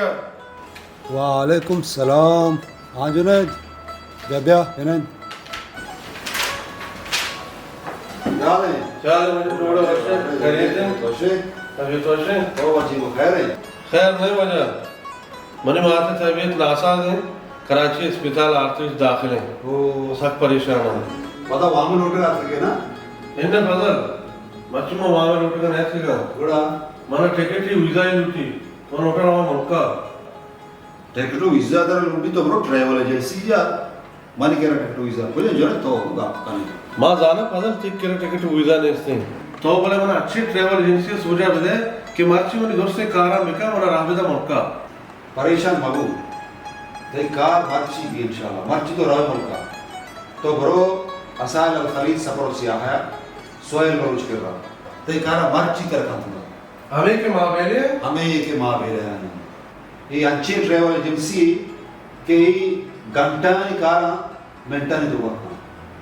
वजह वालेकुम सलाम। हाँ जुनैद, बेबिया जुनैद क्या है? चल मुझे थोड़ा वर्षे खरीद वशे अभी तो वर्षे ओ वजी को खैर है। खैर नहीं वजह मने माते तबीयत नासाज है कराची अस्पताल आरती दाखिल है ओ सख्त परेशान है पता वामन होटल आ सके ना इन्हें बदल मच्छुमा वहाँ में लुट कर नहीं सीखा गुड़ा mana ticket ही वीजा ही लूटी मन होटल वहाँ मुल्का टिकटो वीजा दर लूटी तो ब्रो ट्रैवल एजेंसी जा मानी केरा टिकटो वीजा बोले जो ना तो होगा कहीं माँ जाना पदल ठीक करे टिकट वीजा नहीं इसने तो बोले मैंने अच्छी ट्रैवल एजेंसी सूझा बदे कि मर्ची मेरी दोस्त से कारा मिका मना राबिदा मुल्का परेशान मगू ते कार मर्ची भी इंशाल्लाह मर्ची तो रहा मुल्का तो ब्रो असाल अल खलीज सफर सियाहा सोयल बलूच कर रहा ते कार मर्ची कर काम हमें के माँ बेले हमें ये के माँ बेरे हैं ये अच्छे ट्रैवल एजेंसी के घंटा निकाला मिनटा नहीं दूंगा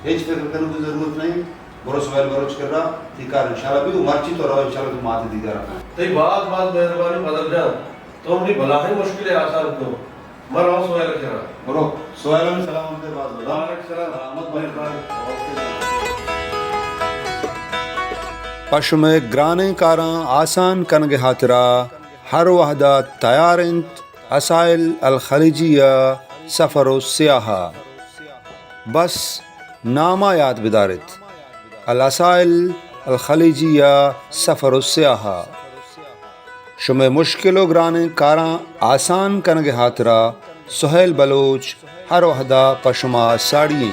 हेज फिक्र करने की जरूरत नहीं बोलो सोयल बरोच कर रहा ठीक है इंशाल्लाह भी मर्ची तो रहो इंशाल्लाह तुम आते दीदा रखना ते बात मेहरबानी बदल जा तो हमने भला ही मुश्किल है आसान तो मर आओ सोया रखे रहा बोलो सोयल में सलाम हमसे बात बता रहमत मेहरबानी पशम ग्राने कारां आसान कनगे हातरा हर वहदा तयारंत असाइल अल खलीजिया सफ़र सियाहा बस नामा याद बिदारत अल असाइल अल खलीजिया सफ़र सियाहा शुमे मुश्किलो ग्राने कारां आसान कनगे हातरा सुहेल बलोच हर वहदा पशमा साड़िये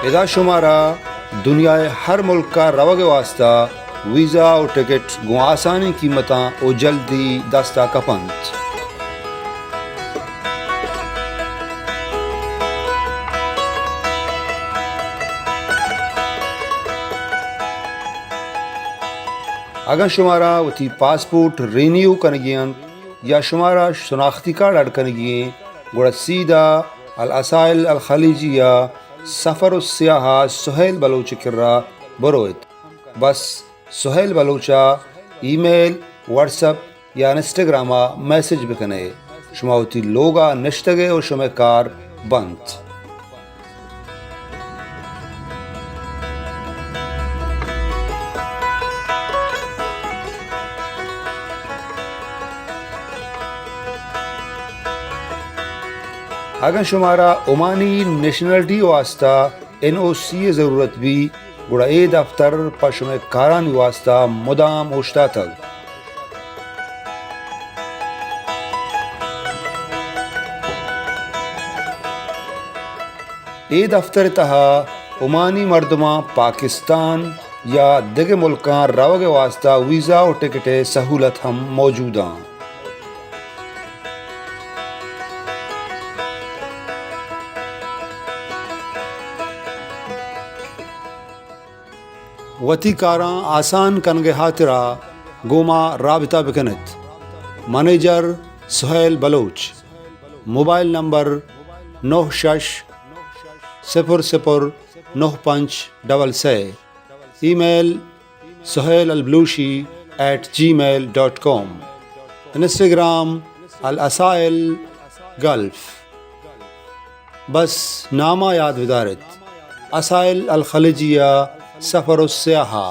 इदा शुमारा दुनिया हर मुल्क का रवग वास्ता वीज़ा और टिकट गो आसानी कीमत और जल्दी दस्ता कपंत अगर शुमारा वती पासपोर्ट रिन्यू कनगियन या शुमारा शनाख्ती कार्ड अड़कनगिए गुड़ा सीधा अल असाइल अल खलीजिया सफ़र सियाहा सुहेल बलोच किर्रा बरोइत बस सुहेल बलोचा ईमेल व्हाट्सएप या इंस्टाग्रामा मैसेज बिकने शुमावती लोगा निश्तगे और शुमे कार बंद अगर शुमारा ओमानी नेशनलिटी वास्ता NOC ज़रूरत भी गुड़ा ए दफ्तर पशुम कारान वास्ता मुदाम उश्ता तक ए दफ्तर तहा ओमानी मर्दमा पाकिस्तान या दिगे मुल्कां रवग वास्ता वीज़ा और टिकट सहूलत हम मौजूद हैं वती कारां आसान कनगे हातरा गोमा राबिता बिकनत manager Suhail Baloch mobile number 96009566 email suhail@gmail.com Instagram अल असाइल गल्फ बस नामा याद विदारत असाइल अल खलीजिया सफ़र सियाहा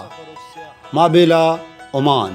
माबेला ओमान।